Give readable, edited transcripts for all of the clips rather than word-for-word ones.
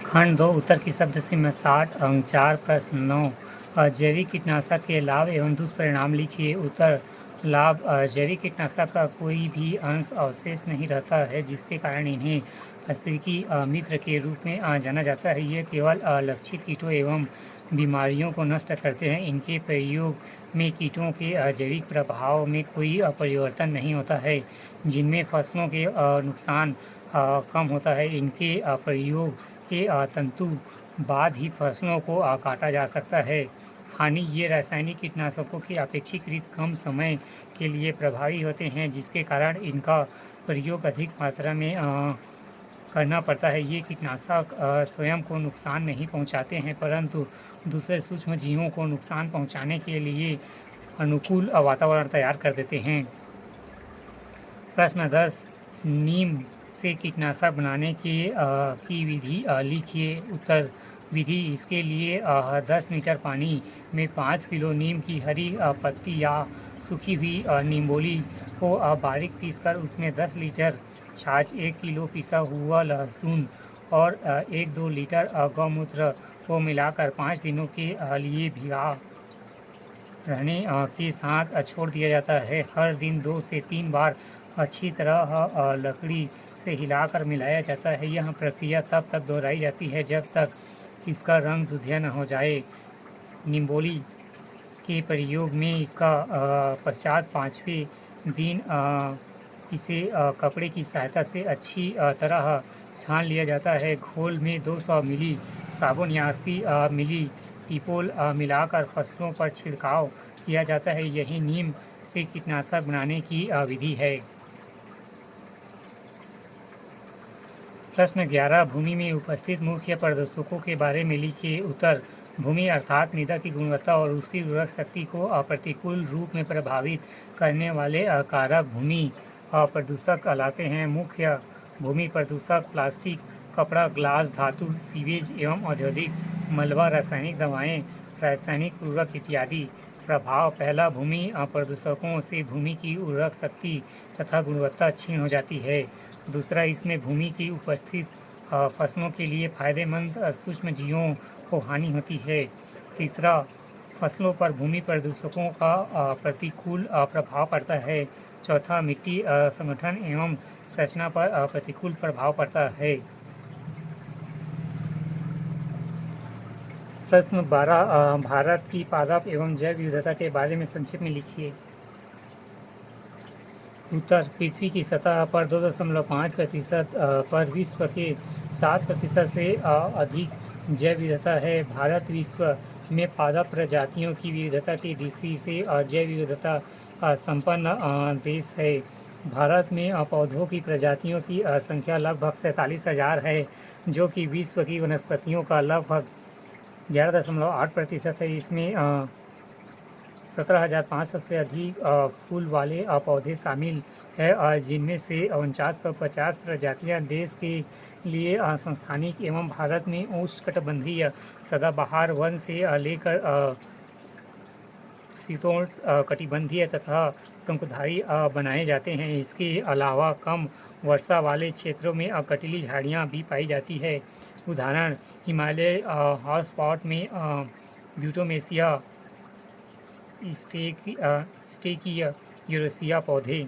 खंड 2 उत्तर की शब्द सीमा 60 अंक 4 प्रश्न 9 जैविक कीटनाशक के लाभ एवं दुष्परिणाम लिखिए। उत्तर लाभ जैविक कीटनाशक का कोई भी अंश अवशेष नहीं रहता है जिसके कारण इन्हें स्थितिकी मित्र के रूप में जाना जाता है। ये केवल लक्षित कीटों एवं बीमारियों को नष्ट करते हैं। इनके प्रयोग में कीटों के जैविक प्रभाव में कोई परिवर्तन नहीं होता है जिनमें फसलों के नुकसान कम होता है। इनके प्रयोग के तंतु बाद ही फसलों को काटा जा सकता है। हानि ये रासायनिक कीटनाशकों के अपेक्षाकृत कम समय के लिए प्रभावी होते हैं जिसके कारण इनका प्रयोग अधिक मात्रा में करना पड़ता है। ये कीटनाशक स्वयं को नुकसान नहीं पहुंचाते हैं परंतु दूसरे सूक्ष्म जीवों को नुकसान पहुंचाने के लिए अनुकूल वातावरण तैयार कर देते हैं। प्रश्न 10 नीम से कीटनाशक बनाने की विधि लिखिए। उत्तर विधि इसके लिए 10 लीटर पानी में 5 किलो नीम की हरी पत्ती या सूखी हुई नींबोली को बारीक पीसकर उसमें 10 लीटर छाछ, 1 किलो पिसा हुआ लहसुन और 1-2 लीटर गौमूत्र को मिलाकर 5 दिनों के लिए भिगा रहने के साथ छोड़ दिया जाता है। हर दिन 2 से 3 बार अच्छी तरह लकड़ी से हिलाकर मिलाया जाता है। यह प्रक्रिया तब तक दोहराई जाती है जब तक इसका रंग दुधिया न हो जाए। निम्बोली के प्रयोग में इसका पश्चात 5वें दिन इसे कपड़े की सहायता से अच्छी तरह छान लिया जाता है। घोल में 200 मिली साबुन या 80 मिली टिपोल मिलाकर फसलों पर छिड़काव किया जाता है। यही नीम से कीटनाशक बनाने की विधि है। प्रश्न 11 भूमि में उपस्थित मुख्य प्रदूषकों के बारे में लिखिए। उत्तर भूमि अर्थात मृदा की गुणवत्ता और उसकी उर्वरक शक्ति को प्रतिकूल रूप में प्रभावित करने वाले कारक भूमि प्रदूषक कहलाते हैं। मुख्य भूमि प्रदूषक प्लास्टिक, कपड़ा, ग्लास, धातु, सीवेज एवं औद्योगिक मलबा, रासायनिक दवाएं, रासायनिक उर्वरक इत्यादि। प्रभाव पहला भूमि प्रदूषकों से भूमि की उर्वरक शक्ति तथा गुणवत्ता क्षीण हो जाती है। दूसरा इसमें भूमि की उपस्थित फसलों के लिए फायदेमंद सूक्ष्म जीवों को हानि होती है। तीसरा फसलों पर भूमि प्रदूषकों का प्रतिकूल प्रभाव पड़ता है। चौथा मिट्टी संगठन एवं संरचना पर प्रतिकूल प्रभाव पड़ता है। प्रश्न 12 भारत की पादप एवं जैव विविधता के बारे में संक्षेप में लिखिए। उत्तर पृथ्वी की सतह पर 2.5% पर विश्व के 7% से अधिक जैव विविधता है। भारत विश्व में पादप प्रजातियों की विविधता की दृष्टि से जैव विविधता संपन्न देश है। भारत में पौधों की प्रजातियों की संख्या लगभग 47,000 है जो कि विश्व की वनस्पतियों का लगभग 11.8% है। इसमें 17,500 से अधिक फूल वाले पौधे शामिल है जिनमें से 4950 प्रजातियां देश के लिए संस्थानिक एवं भारत में उष्णकटिबंधीय सदाबहार वन से लेकर शीतोष्ण कटिबंधीय तथा शंकुधारी बनाए जाते हैं। इसके अलावा कम वर्षा वाले क्षेत्रों में कटीली झाड़ियाँ भी पाई जाती है। उदाहरण हिमालय हॉटस्पॉट में ब्यूटोमेसिया स्टेकिया यूरेसिया पौधे।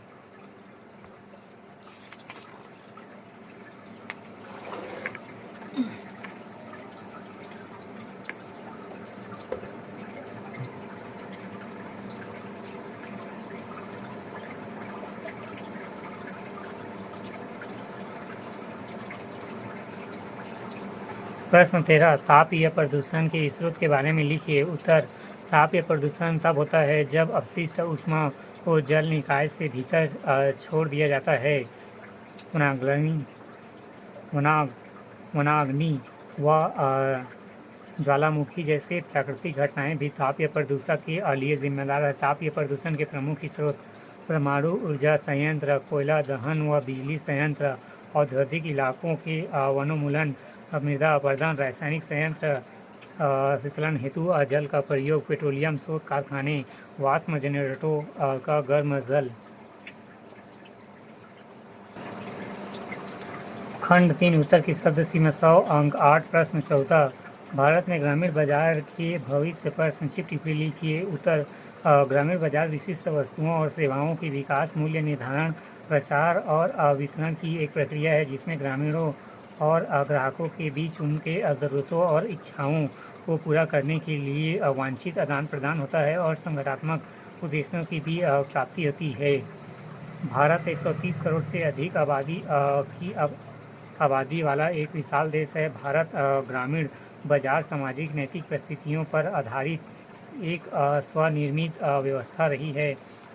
प्रश्न 13 तापीय प्रदूषण के स्रोत के बारे में लिखिए। उत्तर तापीय प्रदूषण तब होता है जब अपशिष्ट ऊष्मा को जल निकाय से भीतर छोड़ दिया जाता है। वनाग्नि व ज्वालामुखी जैसे प्राकृतिक घटनाएं भी तापीय प्रदूषण के लिए जिम्मेदार है। तापीय प्रदूषण के प्रमुख स्रोत परमाणु ऊर्जा संयंत्र, कोयला दहन व बिजली संयंत्र, औद्योगिक इलाकों के वनोन्मूलन, मृदा अपरदन, रासायनिक संयंत्र, शीतलन हेतु जल का प्रयोग, पेट्रोलियम स्रोत कारखाने, वाष्प जनरेटरों का गर्म जल। खंड 3 उत्तर की शब्द सीमा 100 अंक 8 प्रश्न 14 भारत में ग्रामीण बाजार के भविष्य पर संक्षिप्त टिप्पणी लिखिए। उत्तर ग्रामीण बाजार विशिष्ट वस्तुओं और सेवाओं के विकास, मूल्य निर्धारण, प्रचार और वितरण की एक प्रक्रिया है जिसमें ग्रामीणों और ग्राहकों के बीच उनके ज़रूरतों और इच्छाओं को पूरा करने के लिए वांछित आदान प्रदान होता है और संगठनात्मक उद्देश्यों की भी प्राप्ति होती है। भारत 130 करोड़ से अधिक आबादी वाला एक विशाल देश है। भारत ग्रामीण बाजार सामाजिक नैतिक परिस्थितियों पर आधारित एक स्वनिर्मित व्यवस्था रही है।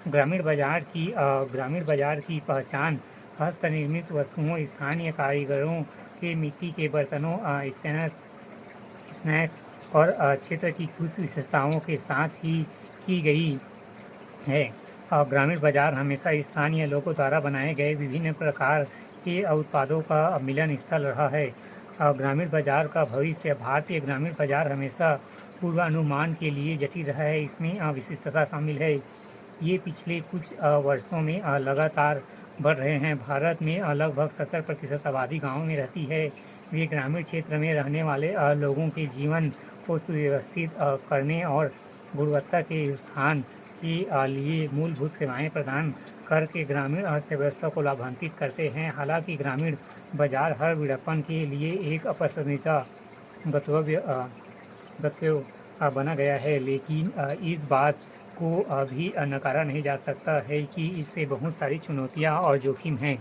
ग्रामीण बाजार की पहचान हस्तनिर्मित वस्तुओं, स्थानीय कारीगरों के मिट्टी के बर्तनों, स्नैक्स और क्षेत्र की कुछ विशेषताओं के साथ ही की गई है। ग्रामीण बाजार हमेशा स्थानीय लोगों द्वारा बनाए गए विभिन्न प्रकार के उत्पादों का मिलन स्थल रहा है। ग्रामीण बाजार का भविष्य भारतीय ग्रामीण बाजार हमेशा पूर्वानुमान के लिए जटिल रहा है। इसमें विशिष्टता शामिल है। ये पिछले कुछ वर्षों में लगातार बढ़ रहे हैं। भारत में लगभग 70% आबादी गाँव में रहती है। वे ग्रामीण क्षेत्र में रहने वाले लोगों के जीवन को सुव्यवस्थित करने और गुणवत्ता के उत्थान के लिए मूलभूत सेवाएं प्रदान करके ग्रामीण अर्थव्यवस्था को लाभान्वित करते हैं। हालांकि ग्रामीण बाजार हर विपणन के लिए एक पसंदीदा गंतव्य बना गया है, लेकिन इस बात को भी नकारा नहीं जा सकता है कि इससे बहुत सारी चुनौतियां और जोखिम हैं।